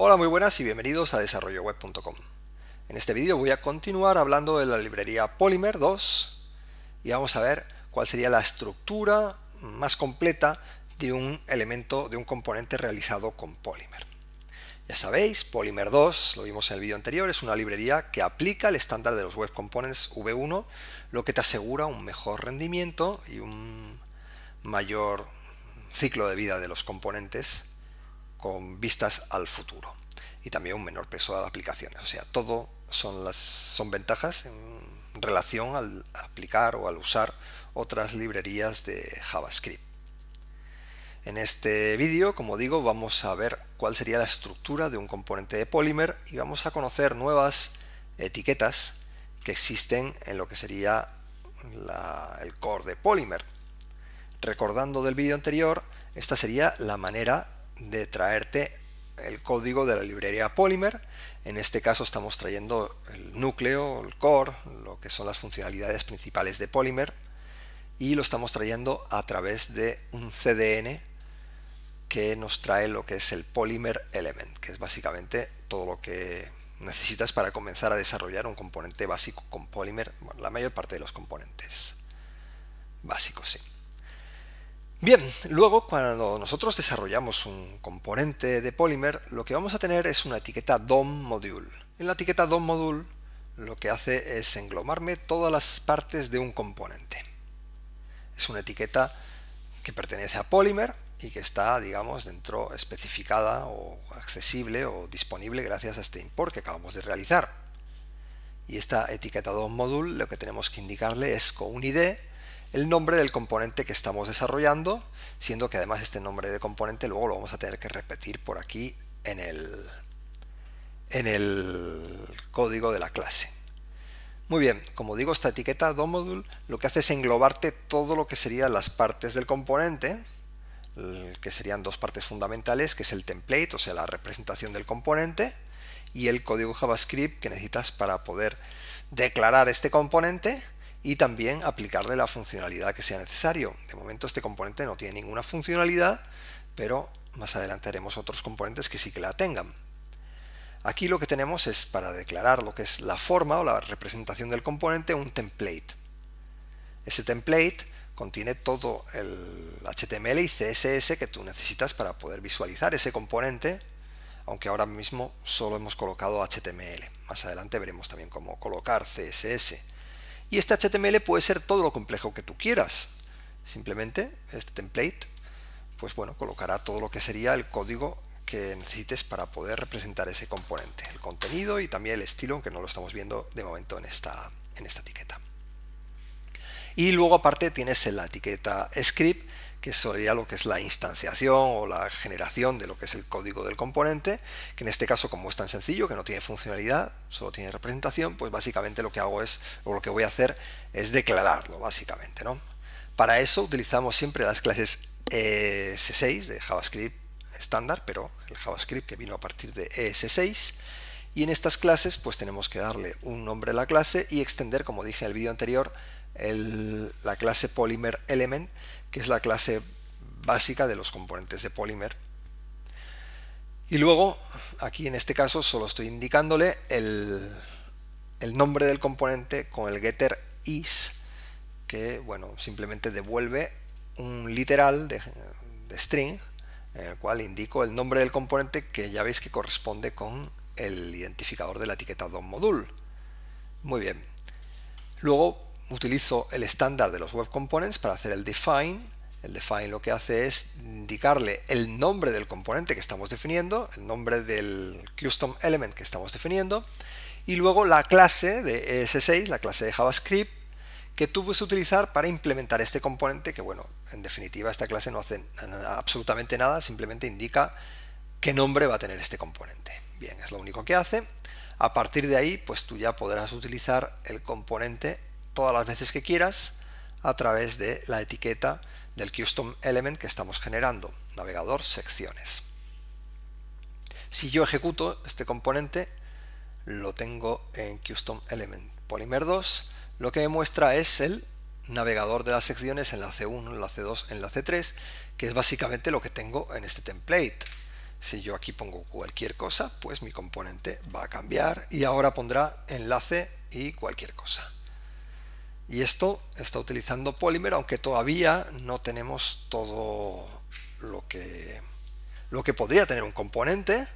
Hola, muy buenas y bienvenidos a desarrolloweb.com. En este vídeo voy a continuar hablando de la librería Polymer 2 y vamos a ver cuál sería la estructura más completa de un elemento, de un componente realizado con Polymer. Ya sabéis, Polymer 2, lo vimos en el vídeo anterior, es una librería que aplica el estándar de los Web Components V1, lo que te asegura un mejor rendimiento y un mayor ciclo de vida de los componentes con vistas al futuro, y también un menor peso de aplicaciones. O sea, todo son ventajas en relación al aplicar o al usar otras librerías de JavaScript. En este vídeo, como digo, vamos a ver cuál sería la estructura de un componente de Polymer y vamos a conocer nuevas etiquetas que existen en lo que sería el core de Polymer. Recordando del vídeo anterior, esta sería la manera de traerte el código de la librería Polymer. En este caso estamos trayendo el núcleo, el core, lo que son las funcionalidades principales de Polymer, y lo estamos trayendo a través de un CDN que nos trae lo que es el Polymer Element, que es básicamente todo lo que necesitas para comenzar a desarrollar un componente básico con Polymer. Bueno, la mayor parte de los componentes básicos, sí. Bien, luego cuando nosotros desarrollamos un componente de Polymer, lo que vamos a tener es una etiqueta DOM Module. En la etiqueta DOM Module lo que hace es englobarme todas las partes de un componente. Es una etiqueta que pertenece a Polymer y que está, digamos, dentro especificada o accesible o disponible gracias a este import que acabamos de realizar. Y esta etiqueta DOM Module lo que tenemos que indicarle es con un ID el nombre del componente que estamos desarrollando, siendo que además este nombre de componente luego lo vamos a tener que repetir por aquí en el código de la clase. Muy bien, como digo, esta etiqueta DOM-Module lo que hace es englobarte todo lo que serían las partes del componente, que serían dos partes fundamentales, que es el template, o sea, la representación del componente, y el código JavaScript que necesitas para poder declarar este componente y también aplicarle la funcionalidad que sea necesario. De momento este componente no tiene ninguna funcionalidad, pero más adelante haremos otros componentes que sí que la tengan. Aquí lo que tenemos es, para declarar lo que es la forma o la representación del componente, un template. Ese template contiene todo el HTML y CSS que tú necesitas para poder visualizar ese componente, aunque ahora mismo solo hemos colocado HTML. Más adelante veremos también cómo colocar CSS. Y este HTML puede ser todo lo complejo que tú quieras. Simplemente este template, pues bueno, colocará todo lo que sería el código que necesites para poder representar ese componente, el contenido y también el estilo, que no lo estamos viendo de momento en esta etiqueta. Y luego aparte tienes la etiqueta script, que sería lo que es la instanciación o la generación de lo que es el código del componente, que en este caso, como es tan sencillo, que no tiene funcionalidad, solo tiene representación, pues básicamente lo que hago es, o lo que voy a hacer es declararlo, básicamente, ¿no? Para eso utilizamos siempre las clases ES6 de JavaScript estándar, pero el JavaScript que vino a partir de ES6, y en estas clases pues tenemos que darle un nombre a la clase y extender, como dije en el vídeo anterior, la clase Polymer Element, que es la clase básica de los componentes de Polymer. Y luego, aquí en este caso, solo estoy indicándole el nombre del componente con el getter is, que bueno, simplemente devuelve un literal de string, en el cual indico el nombre del componente, que ya veis que corresponde con el identificador de la etiqueta DOM-Module. Muy bien. Luego utilizo el estándar de los Web Components para hacer el define. El define lo que hace es indicarle el nombre del componente que estamos definiendo, el nombre del custom element que estamos definiendo, y luego la clase de ES6, la clase de JavaScript, que tú puedes utilizar para implementar este componente, que bueno, en definitiva esta clase no hace absolutamente nada, simplemente indica qué nombre va a tener este componente. Bien, es lo único que hace. A partir de ahí, pues tú ya podrás utilizar el componente todas las veces que quieras a través de la etiqueta del custom element que estamos generando, navegador secciones. Si yo ejecuto este componente, lo tengo en custom element Polymer 2, lo que me muestra es el navegador de las secciones, enlace 1, enlace 2, enlace 3, que es básicamente lo que tengo en este template. Si yo aquí pongo cualquier cosa, pues mi componente va a cambiar y ahora pondrá enlace y cualquier cosa. Y esto está utilizando Polymer, aunque todavía no tenemos todo lo que podría tener un componente,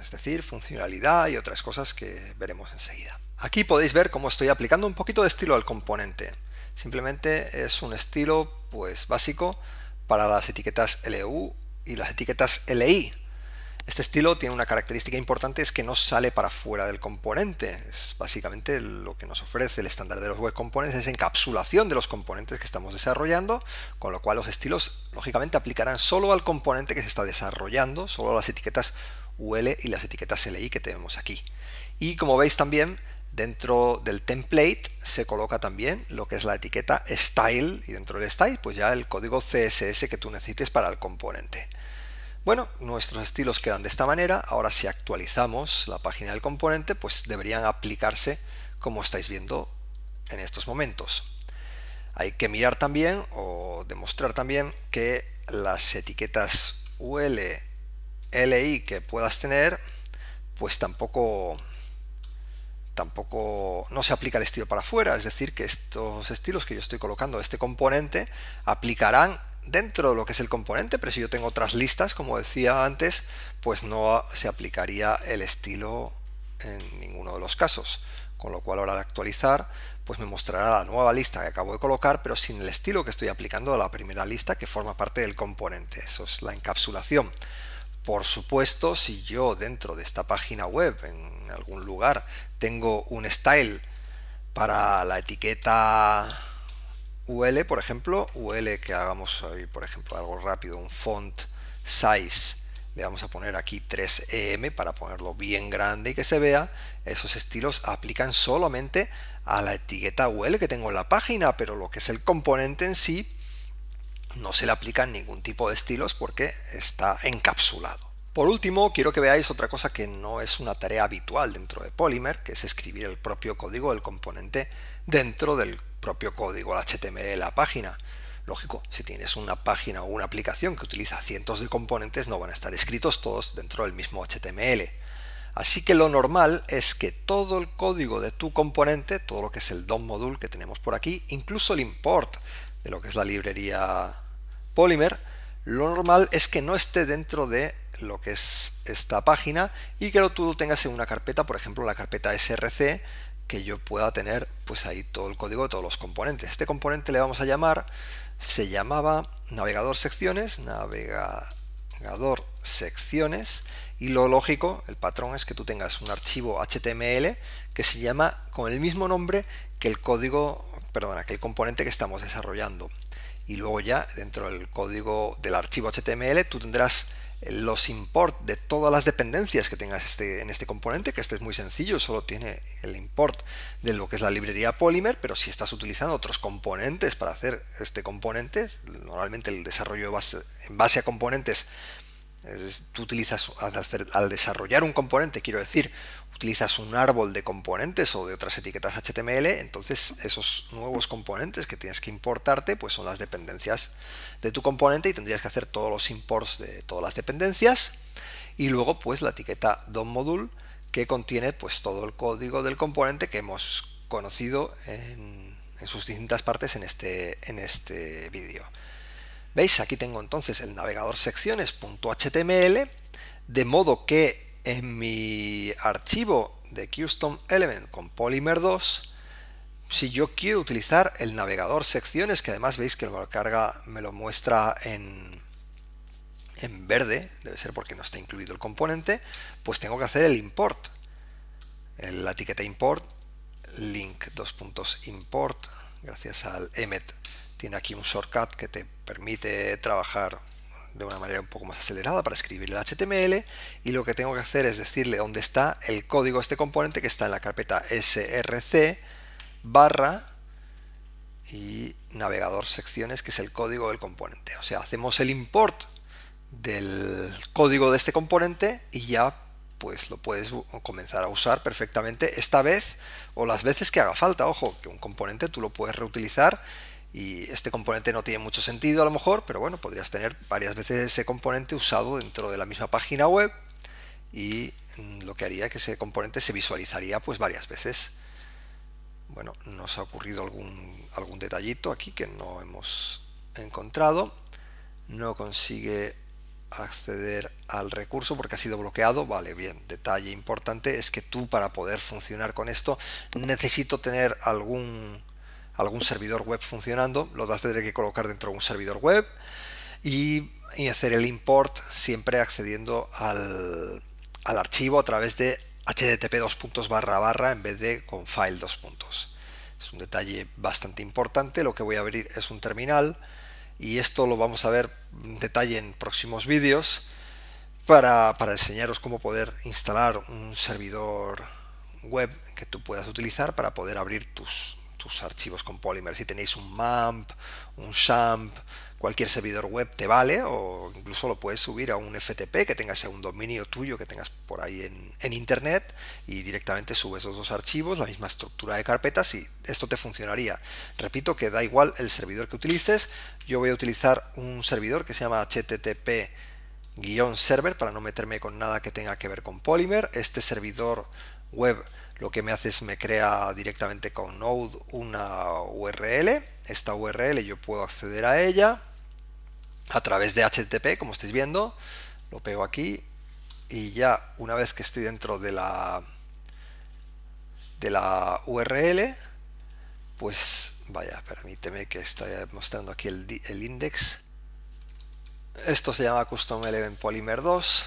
es decir, funcionalidad y otras cosas que veremos enseguida. Aquí podéis ver cómo estoy aplicando un poquito de estilo al componente. Simplemente es un estilo pues básico para las etiquetas LU y las etiquetas LI. Este estilo tiene una característica importante, es que no sale para fuera del componente. Es básicamente lo que nos ofrece el estándar de los web components, es encapsulación de los componentes que estamos desarrollando, con lo cual los estilos lógicamente aplicarán solo al componente que se está desarrollando, solo a las etiquetas UL y las etiquetas LI que tenemos aquí. Y como veis también, dentro del template se coloca también lo que es la etiqueta style, y dentro del style pues ya el código CSS que tú necesites para el componente. Bueno, nuestros estilos quedan de esta manera. Ahora si actualizamos la página del componente, pues deberían aplicarse como estáis viendo en estos momentos. Hay que mirar también o demostrar también que las etiquetas UL, LI que puedas tener, pues tampoco no se aplica el estilo para afuera, es decir, que estos estilos que yo estoy colocando a este componente aplicarán dentro de lo que es el componente, pero si yo tengo otras listas, como decía antes, pues no se aplicaría el estilo en ninguno de los casos, con lo cual ahora al actualizar pues me mostrará la nueva lista que acabo de colocar, pero sin el estilo que estoy aplicando a la primera lista que forma parte del componente. Eso es la encapsulación. Por supuesto, si yo dentro de esta página web en algún lugar tengo un style para la etiqueta UL, por ejemplo, UL que hagamos hoy, por ejemplo, algo rápido, un font size, le vamos a poner aquí 3EM para ponerlo bien grande y que se vea. Esos estilos aplican solamente a la etiqueta UL que tengo en la página, pero lo que es el componente en sí no se le aplican ningún tipo de estilos porque está encapsulado. Por último, quiero que veáis otra cosa que no es una tarea habitual dentro de Polymer, que es escribir el propio código del componente dentro del propio código HTML de la página. Lógico, si tienes una página o una aplicación que utiliza cientos de componentes, no van a estar escritos todos dentro del mismo HTML. Así que lo normal es que todo el código de tu componente, todo lo que es el DOM module que tenemos por aquí, incluso el import de lo que es la librería Polymer, lo normal es que no esté dentro de lo que es esta página y que tú lo tengas en una carpeta, por ejemplo la carpeta src, que yo pueda tener pues ahí todo el código de todos los componentes. Este componente le vamos a llamar, se llamaba navegador secciones, y lo lógico, el patrón es que tú tengas un archivo HTML que se llama con el mismo nombre que el código, perdona, que el componente que estamos desarrollando. Y luego ya dentro del código del archivo HTML tú tendrás los import de todas las dependencias que tengas en este componente, que este es muy sencillo, solo tiene el import de lo que es la librería Polymer, pero si estás utilizando otros componentes para hacer este componente, normalmente el desarrollo en base a componentes, tú utilizas al desarrollar un componente, quiero decir, utilizas un árbol de componentes o de otras etiquetas HTML, entonces esos nuevos componentes que tienes que importarte pues son las dependencias de tu componente y tendrías que hacer todos los imports de todas las dependencias y luego pues la etiqueta DOM module que contiene pues todo el código del componente que hemos conocido en sus distintas partes en este vídeo. ¿Veis? Aquí tengo entonces el navegador secciones.html, de modo que en mi archivo de Custom Element con Polymer 2, si yo quiero utilizar el navegador secciones, que además veis que me lo muestra en verde, debe ser porque no está incluido el componente, pues tengo que hacer el import. La etiqueta import, link import, gracias al emmet, tiene aquí un shortcut que te permite trabajar de una manera un poco más acelerada para escribir el HTML, y lo que tengo que hacer es decirle dónde está el código de este componente, que está en la carpeta src barra y navegador secciones, que es el código del componente. O sea, hacemos el import del código de este componente y ya pues lo puedes comenzar a usar perfectamente esta vez o las veces que haga falta. Ojo, que un componente tú lo puedes reutilizar y este componente no tiene mucho sentido a lo mejor, pero bueno, podrías tener varias veces ese componente usado dentro de la misma página web y lo que haría que ese componente se visualizaría pues varias veces. Bueno, nos ha ocurrido algún detallito aquí que no hemos encontrado. No consigue acceder al recurso porque ha sido bloqueado. Vale, bien, detalle importante es que tú, para poder funcionar con esto, necesito tener algún servidor web funcionando. Lo vas a tener que colocar dentro de un servidor web y hacer el import siempre accediendo al archivo a través de http en vez de con file . Es un detalle bastante importante. Lo que voy a abrir es un terminal y esto lo vamos a ver en detalle en próximos vídeos para enseñaros cómo poder instalar un servidor web que tú puedas utilizar para poder abrir tus archivos con Polymer. Si tenéis un MAMP, un XAMPP, cualquier servidor web te vale, o incluso lo puedes subir a un FTP que tengas en un dominio tuyo que tengas por ahí en internet, y directamente subes los dos archivos, la misma estructura de carpetas, y esto te funcionaría. Repito que da igual el servidor que utilices. Yo voy a utilizar un servidor que se llama http-server para no meterme con nada que tenga que ver con Polymer. Este servidor web lo que me hace es me crea directamente con Node una URL. Esta URL yo puedo acceder a ella a través de HTTP, como estáis viendo. Lo pego aquí y ya una vez que estoy dentro de la URL, pues vaya, permíteme que estoy mostrando aquí el index. Esto se llama Custom Element Polymer 2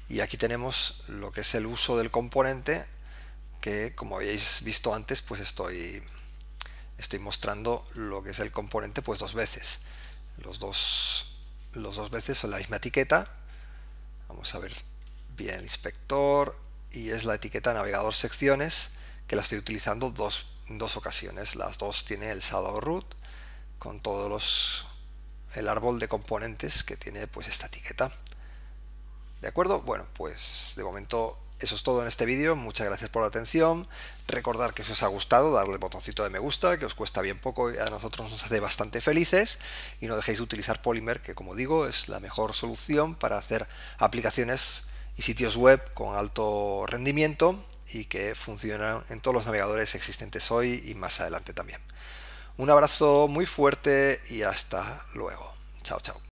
y aquí tenemos lo que es el uso del componente, que como habéis visto antes, pues estoy mostrando lo que es el componente pues dos veces. Los dos veces son la misma etiqueta. Vamos a ver bien el inspector, y es la etiqueta navegador secciones, que la estoy utilizando en dos ocasiones. Las dos tiene el shadow root con todos el árbol de componentes que tiene pues esta etiqueta. ¿De acuerdo? Bueno, pues de momento eso es todo en este vídeo. Muchas gracias por la atención. Recordad que si os ha gustado, darle el botoncito de me gusta, que os cuesta bien poco y a nosotros nos hace bastante felices. Y no dejéis de utilizar Polymer, que como digo es la mejor solución para hacer aplicaciones y sitios web con alto rendimiento y que funcionan en todos los navegadores existentes hoy y más adelante también. Un abrazo muy fuerte y hasta luego. Chao, chao.